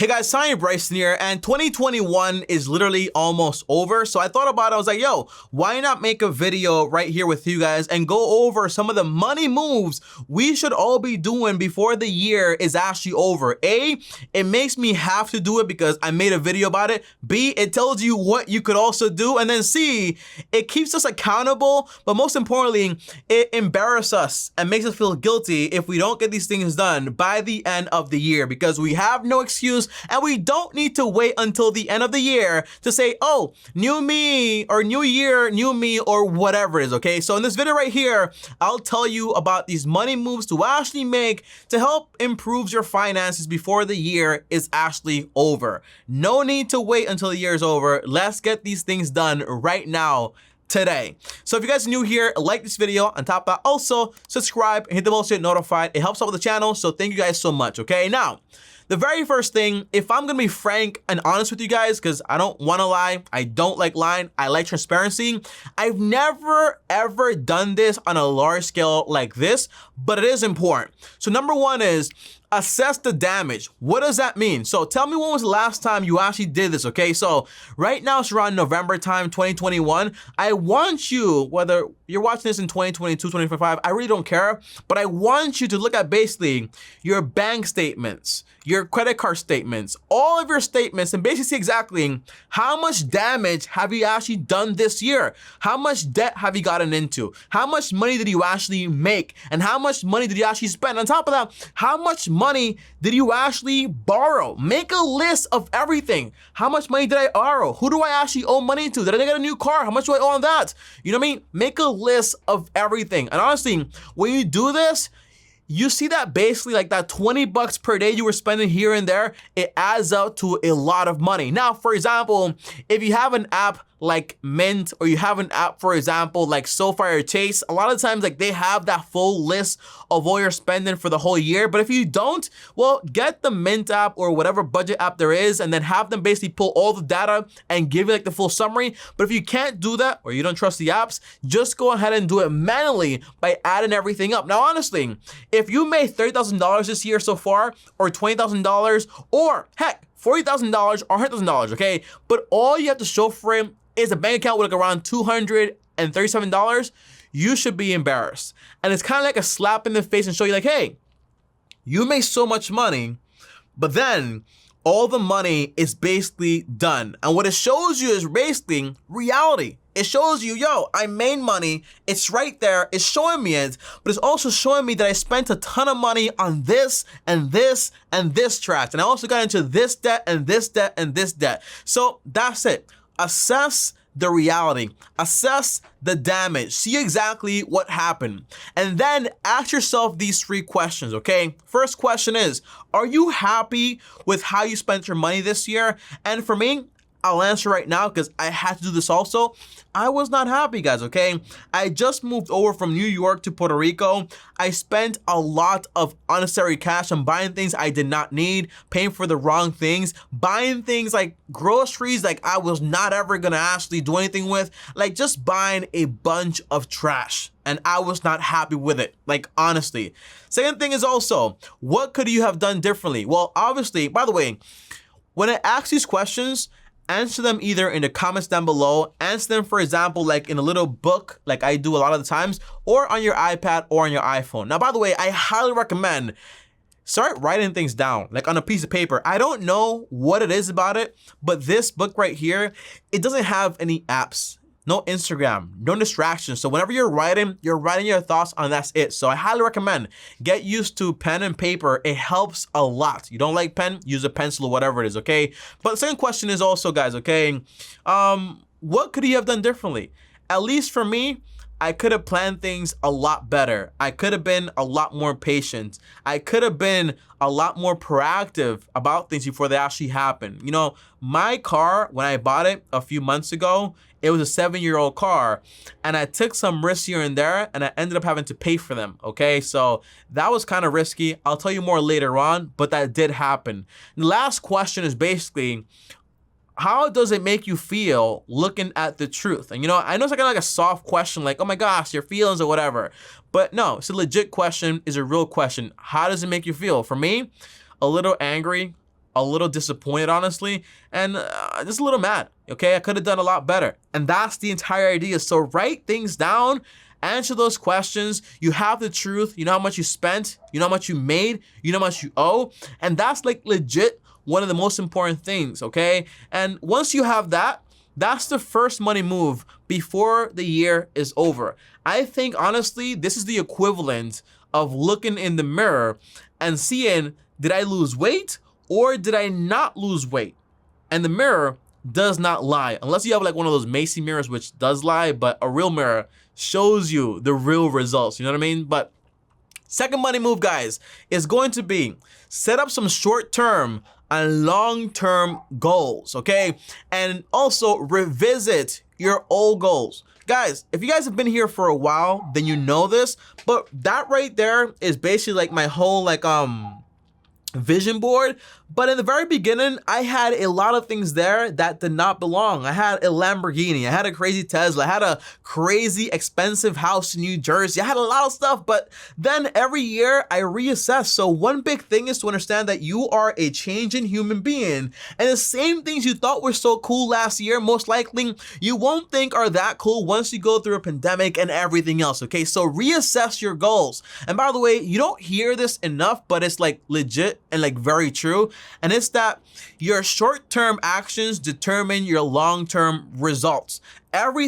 Hey guys, TommyBryson here, and 2021 is literally almost over. So I thought about it, I was like, yo, why not make a video right here with you guys and go over some of the money moves we should all be doing before the year is actually over. A, it makes me have to do it because I made a video about it. B, it tells you what you could also do. And then C, it keeps us accountable, but most importantly, it embarrasses us and makes us feel guilty if we don't get these things done by the end of the year, because we have no excuse. And we don't need to wait until the end of the year to say, oh, new me, or new year, new me, or whatever it is, okay? So in this video right here, I'll tell you about these money moves to actually make to help improve your finances before the year is actually over. No need to wait until the year is over. Let's get these things done right now, today. So if you guys are new here, like this video. On top of that, also subscribe and hit the bell to get notified. It helps out with the channel, so thank you guys so much, okay? Now, the very first thing, if I'm gonna be frank and honest with you guys, because I don't wanna lie, I don't like lying, I like transparency. I've never ever done this on a large scale like this, but it is important. So number one is assess the damage. What does that mean? So tell me when was the last time you actually did this, okay? So right now it's around November time, 2021. I want you, whether you're watching this in 2022, 2025, I really don't care, but I want you to look at basically your bank statements, your credit card statements, all of your statements, and basically see exactly how much damage have you actually done this year? How much debt have you gotten into? How much money did you actually make? And how much money did you actually spend? On top of that, how much money did you actually borrow? Make a list of everything. How much money did I borrow? Who do I actually owe money to? Did I get a new car? How much do I owe on that? You know what I mean? Make a list of everything. And honestly, when you do this, you see that basically like that 20 bucks per day you were spending here and there, it adds up to a lot of money. Now, for example, if you have an app like Mint, or you have an app, for example, like SoFi or Chase, a lot of times like they have that full list of all your spending for the whole year. But if you don't, well, get the Mint app or whatever budget app there is, and then have them basically pull all the data and give you like the full summary. But if you can't do that, or you don't trust the apps, just go ahead and do it manually by adding everything up. Now, honestly, if you made $30,000 this year so far, or $20,000, or heck, $40,000 or $100,000, okay? But all you have to show for it is a bank account with like around $237, you should be embarrassed. And it's kind of like a slap in the face and show you like, hey, you made so much money, but then all the money is basically done. And what it shows you is basically reality. It shows you, yo, I made money, it's right there, it's showing me it, but it's also showing me that I spent a ton of money on this and this and this track. And I also got into this debt and this debt and this debt. So that's it. Assess the reality, assess the damage, see exactly what happened, and then ask yourself these three questions, okay? First question is, are you happy with how you spent your money this year? And for me, I'll answer right now because I had to do this also. I was not happy, guys, okay? I just moved over from New York to Puerto Rico. I spent a lot of unnecessary cash on buying things I did not need, paying for the wrong things, buying things like groceries like I was not ever gonna actually do anything with, like just buying a bunch of trash. And I was not happy with it, like honestly. Second thing is also, what could you have done differently? Well, obviously, by the way, when I ask these questions, answer them either in the comments down below, answer them, for example, like in a little book, like I do a lot of the times, or on your iPad or on your iPhone. Now, by the way, I highly recommend start writing things down, like on a piece of paper. I don't know what it is about it, but this book right here, it doesn't have any apps. No Instagram, no distractions. So whenever you're writing your thoughts and that's it. So I highly recommend get used to pen and paper. It helps a lot. You don't like pen, use a pencil or whatever it is, okay? But the second question is also, guys, okay, what could you have done differently? At least for me, I could have planned things a lot better. I could have been a lot more patient. I could have been a lot more proactive about things before they actually happen. You know, my car, when I bought it a few months ago, it was a 7-year-old car, and I took some risks here and there, and I ended up having to pay for them, okay? So that was kind of risky. I'll tell you more later on, but that did happen. The last question is basically, how does it make you feel looking at the truth? And you know, I know it's like a soft question, like, oh my gosh, your feelings or whatever. But no, it's a legit question, it's a real question. How does it make you feel? For me, a little angry, a little disappointed, honestly, and just a little mad, okay? I could have done a lot better. And that's the entire idea. So write things down, answer those questions. You have the truth. You know how much you spent, you know how much you made, you know how much you owe. And that's like legit one of the most important things, okay? And once you have that, that's the first money move before the year is over. I think, honestly, this is the equivalent of looking in the mirror and seeing, did I lose weight or did I not lose weight? And the mirror does not lie, unless you have like one of those Macy mirrors, which does lie, but a real mirror shows you the real results, you know what I mean? But second money move, guys, is going to be set up some short-term and long-term goals, okay? And also revisit your old goals. Guys, if you guys have been here for a while, then you know this, but that right there is basically like my whole like vision board. But in the very beginning, I had a lot of things there that did not belong. I had a Lamborghini, I had a crazy Tesla, I had a crazy expensive house in New Jersey. I had a lot of stuff, but then every year I reassess. So one big thing is to understand that you are a changing human being, and the same things you thought were so cool last year, most likely you won't think are that cool once you go through a pandemic and everything else, okay? So reassess your goals. And by the way, you don't hear this enough, but it's like legit and like very true. And it's that your short-term actions determine your long-term results. Every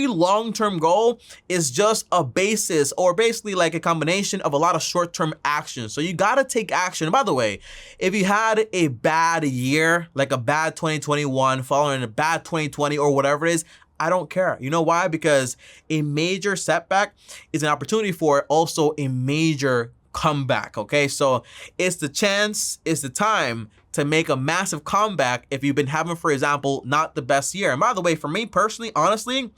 long-term goal is just a basis, or basically like a combination of a lot of short-term actions. So you gotta take action. And by the way, if you had a bad year, like a bad 2021 following a bad 2020 or whatever it is, I don't care. You know why? Because a major setback is an opportunity for also a major comeback, okay? So it's the chance, it's the time to make a massive comeback if you've been having, for example, not the best year. And by the way, for me personally, honestly,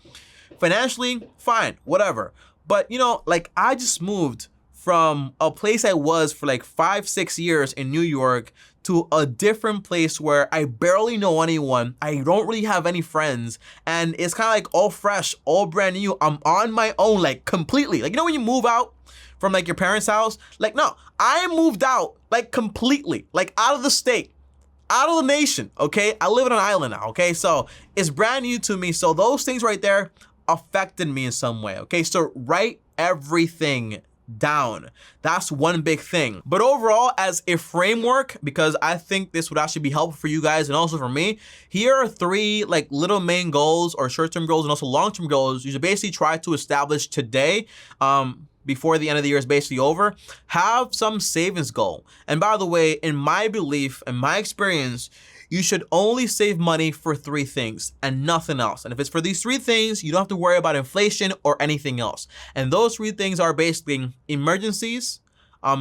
financially, fine, whatever. But you know, like I just moved from a place I was for like 5-6 years in New York to a different place where I barely know anyone. I don't really have any friends. And it's kind of like all fresh, all brand new. I'm on my own, like completely. Like, you know when you move out from like your parents' house? Like, no, I moved out like completely, like out of the state, out of the nation, okay? I live on an island now, okay? So it's brand new to me. So those things right there affected me in some way, okay? So write everything down. That's one big thing. But overall, as a framework, because I think this would actually be helpful for you guys and also for me, here are 3 like little main goals, or short-term goals and also long-term goals you should basically try to establish today, before the end of the year is basically over. Have some savings goal. And by the way, in my belief and my experience, you should only save money for 3 things and nothing else. And if it's for these 3 things, you don't have to worry about inflation or anything else. And those 3 things are basically emergencies,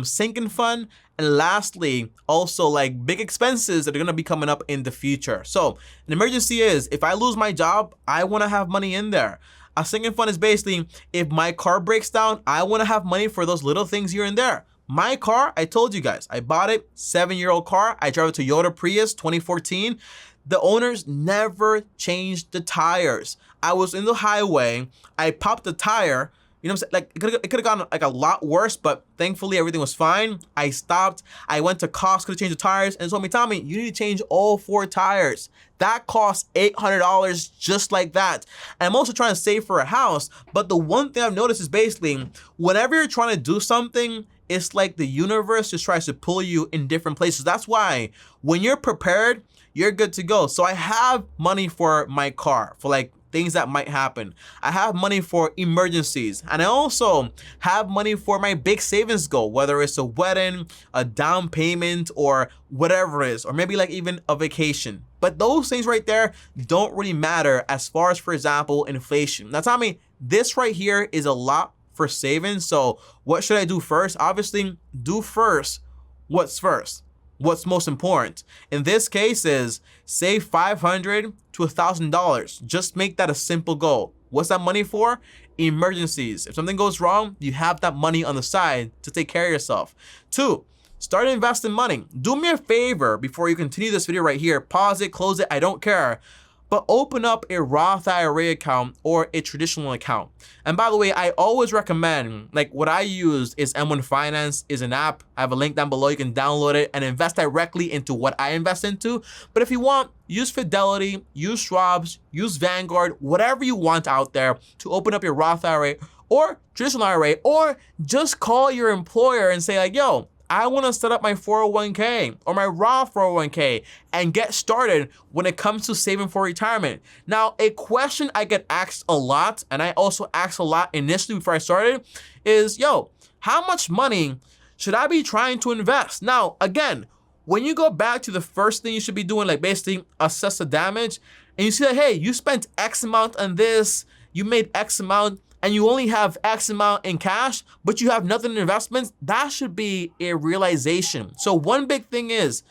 sinking fund, and lastly, also like big expenses that are gonna be coming up in the future. So an emergency is, if I lose my job, I wanna have money in there. A sinking fund is basically, if my car breaks down, I wanna have money for those little things here and there. My car, I told you guys, I bought it, 7-year-old car. I drive a Toyota Prius 2014. The owners never changed the tires. I was in the highway, I popped the tire, you know what I'm saying? Like it could have gone like a lot worse, but thankfully everything was fine. I stopped, I went to Costco to change the tires, and told me, Tommy, you need to change all 4 tires. That costs $800 just like that. And I'm also trying to save for a house, but the one thing I've noticed is basically, whenever you're trying to do something, it's like the universe just tries to pull you in different places. That's why when you're prepared, you're good to go. So I have money for my car, for like things that might happen. I have money for emergencies. And I also have money for my big savings goal, whether it's a wedding, a down payment, or whatever it is, or maybe like even a vacation. But those things right there don't really matter as far as, for example, inflation. Now, Tommy, this right here is a lot for savings. So what should I do first? Obviously, do first what's first. What's most important in this case is save $500 to $1,000. Just make that a simple goal. What's that money for? Emergencies. If something goes wrong, you have that money on the side to take care of yourself. 2, start investing money. Do me a favor before you continue this video right here. Pause it, close it, I don't care. but open up a Roth IRA account or a traditional account. And by the way, I always recommend, like what I use is M1 Finance is an app. I have a link down below. You can download it and invest directly into what I invest into. But if you want, use Fidelity, use Schwab's, use Vanguard, whatever you want out there to open up your Roth IRA or traditional IRA, or just call your employer and say like, yo, I want to set up my 401k or my Roth 401k and get started when it comes to saving for retirement. Now, a question I get asked a lot, and I also asked a lot initially before I started, is, yo, how much money should I be trying to invest? Now, again, when you go back to the first thing you should be doing, like basically assess the damage, and you see that, hey, you spent X amount on this, you made X amount, and you only have X amount in cash, but you have nothing in investments, that should be a realization. So one big thing is,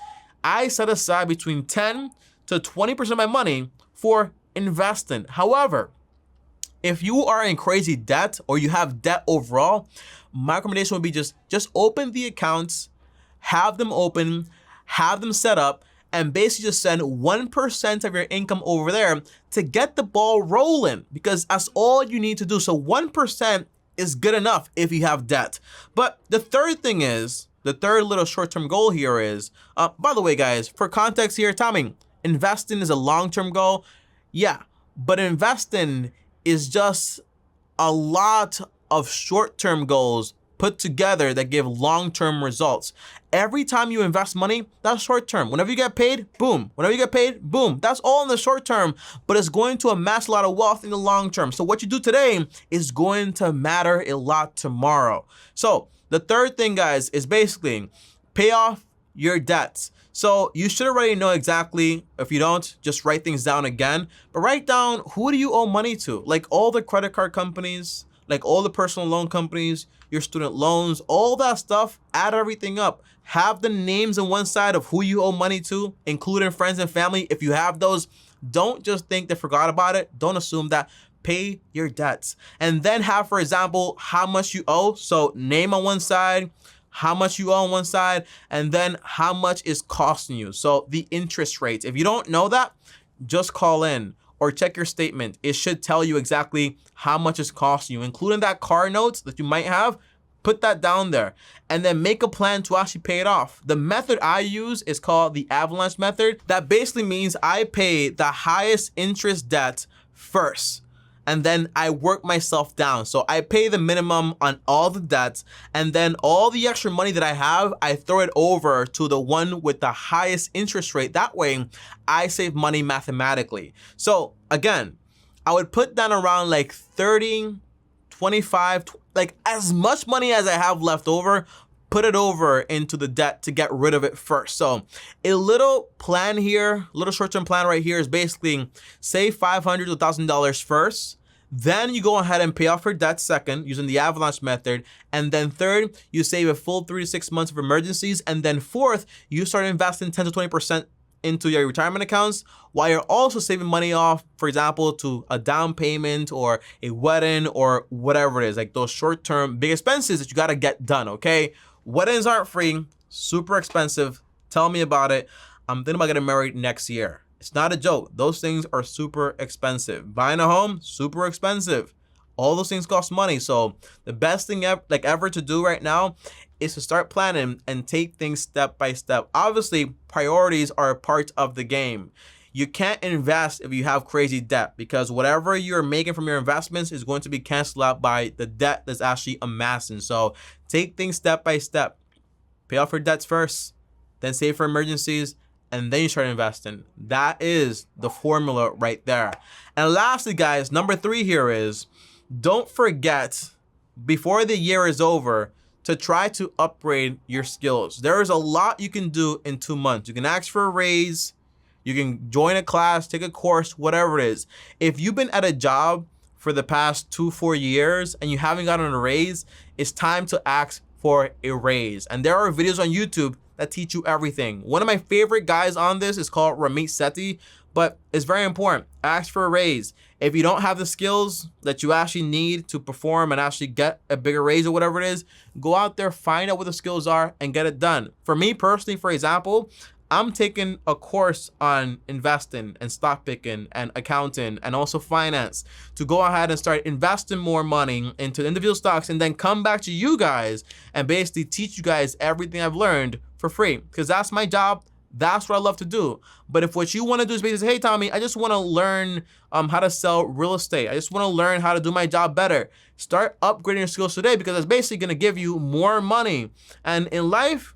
I set aside between 10 to 20% of my money for investing. However, if you are in crazy debt or you have debt overall, my recommendation would be just open the accounts, have them open, have them set up, and basically just send 1% of your income over there to get the ball rolling, because that's all you need to do. So 1% is good enough if you have debt. But the third thing is, the third little short-term goal here is, by the way, guys, for context here, Tommy, investing is a long-term goal. Yeah, but investing is just a lot of short-term goals put together that give long-term results. Every time you invest money, that's short-term. Whenever you get paid, boom. Whenever you get paid, boom. That's all in the short term, but it's going to amass a lot of wealth in the long term. So what you do today is going to matter a lot tomorrow. So the third thing, guys, is basically pay off your debts. So you should already know exactly. If you don't, just write things down again. But write down, who do you owe money to? Like all the credit card companies, like all the personal loan companies, your student loans, all that stuff, add everything up. Have the names on one side of who you owe money to, including friends and family. If you have those, don't just think they forgot about it. Don't assume that. Pay your debts. And then have, for example, how much you owe. So name on one side, how much you owe on one side, and then how much is costing you. So the interest rates. If you don't know that, just call in or check your statement. It should tell you exactly how much it's costing you, including that car notes that you might have. Put that down there and then make a plan to actually pay it off. The method I use is called the avalanche method. That basically means I pay the highest interest debt first, and then I work myself down. So I pay the minimum on all the debts, and then all the extra money that I have, I throw it over to the one with the highest interest rate. That way I save money mathematically. So again, I would put down around like 30, 25, like as much money as I have left over, put it over into the debt to get rid of it first. So a little plan here, little short-term plan right here is basically save $500 to $1,000 first. Then you go ahead and pay off your debt second using the avalanche method. And then third, you save a full 3 to 6 months of emergencies. And then fourth, you start investing 10 to 20% into your retirement accounts, while you're also saving money off, for example, to a down payment or a wedding or whatever it is, like those short-term big expenses that you got to get done, okay? Weddings aren't free, super expensive. Tell me about it. I'm thinking about getting married next year. It's not a joke. Those things are super expensive. Buying a home, super expensive. All those things cost money. So the best thing ever to do right now is to start planning and take things step by step. Obviously, priorities are a part of the game. You can't invest if you have crazy debt, because whatever you're making from your investments is going to be canceled out by the debt that's actually amassing. So take things step by step. Pay off your debts first, then save for emergencies, and then you start investing. That is the formula right there. And lastly, guys, number 3 here is, don't forget, before the year is over, to try to upgrade your skills. There is a lot you can do in 2 months. You can ask for a raise, you can join a class, take a course, whatever it is. If you've been at a job for the past 2-4 years and you haven't gotten a raise, it's time to ask for a raise. And there are videos on YouTube that teach you everything. One of my favorite guys on this is called Ramit Sethi, but it's very important. Ask for a raise. If you don't have the skills that you actually need to perform and actually get a bigger raise or whatever it is, go out there, find out what the skills are, and get it done. For me personally, for example, I'm taking a course on investing and stock picking and accounting and also finance to go ahead and start investing more money into individual stocks and then come back to you guys and basically teach you guys everything I've learned for free, because that's my job. That's what I love to do. But if what you want to do is basically say, hey, Tommy, I just want to learn how to sell real estate. I just want to learn how to do my job better. Start upgrading your skills today, because it's basically going to give you more money. And in life,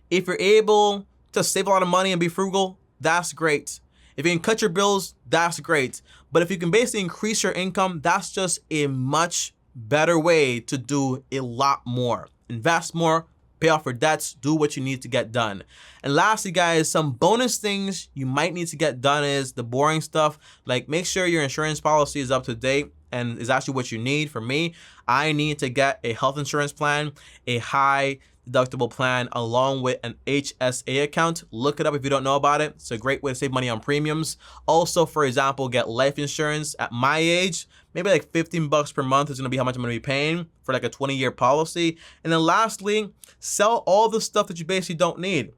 if you're able to save a lot of money and be frugal, that's great. If you can cut your bills, that's great. But if you can basically increase your income, that's just a much better way to do a lot more. Invest more, pay off your debts, do what you need to get done. And lastly, guys, some bonus things you might need to get done is the boring stuff, like make sure your insurance policy is up to date and is actually what you need. For me, I need to get a health insurance plan, a high deductible plan, along with an HSA account. Look it up if you don't know about it. It's a great way to save money on premiums. Also, for example, get life insurance. At my age, maybe like 15 bucks per month is gonna be how much I'm gonna be paying for like a 20-year policy. And then lastly, sell all the stuff that you basically don't need.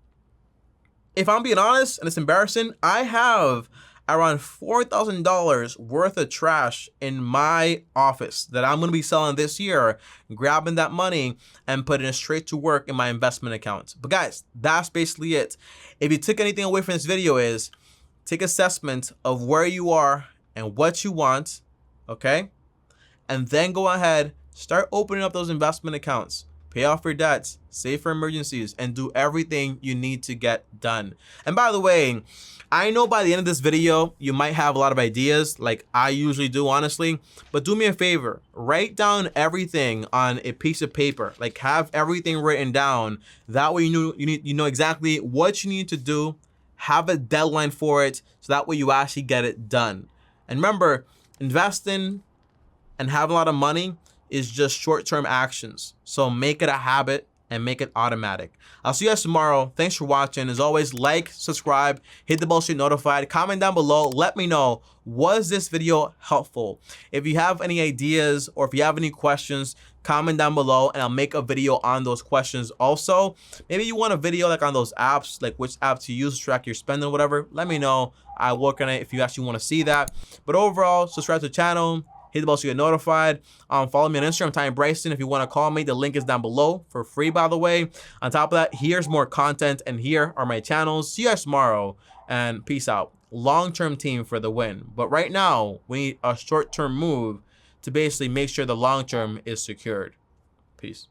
If I'm being honest, and it's embarrassing, I have around $4,000 worth of trash in my office that I'm gonna be selling this year, grabbing that money and putting it straight to work in my investment account. But guys, that's basically it. If you took anything away from this video, is take assessment of where you are and what you want, okay? And then go ahead, start opening up those investment accounts. Pay off your debts, save for emergencies, and do everything you need to get done. And by the way, I know by the end of this video, you might have a lot of ideas, like I usually do, honestly, but do me a favor, write down everything on a piece of paper, like have everything written down. That way you know exactly what you need to do, have a deadline for it, so that way you actually get it done. And remember, investing and having a lot of money is just short-term actions. So make it a habit and make it automatic. I'll see you guys tomorrow. Thanks for watching. As always, like, subscribe, hit the bell so you're notified. Comment down below. Let me know, was this video helpful? If you have any ideas or if you have any questions, comment down below and I'll make a video on those questions. Also, maybe you want a video like on those apps, like which apps you use to track your spending or whatever. Let me know. I'll work on it if you actually want to see that. But overall, subscribe to the channel. Hit the bell so you get notified. Follow me on Instagram, TommyBryson. If you want to call me, the link is down below for free, by the way. On top of that, here's more content, and here are my channels. See you guys tomorrow, and peace out. Long-term team for the win. But right now, we need a short-term move to basically make sure the long-term is secured. Peace.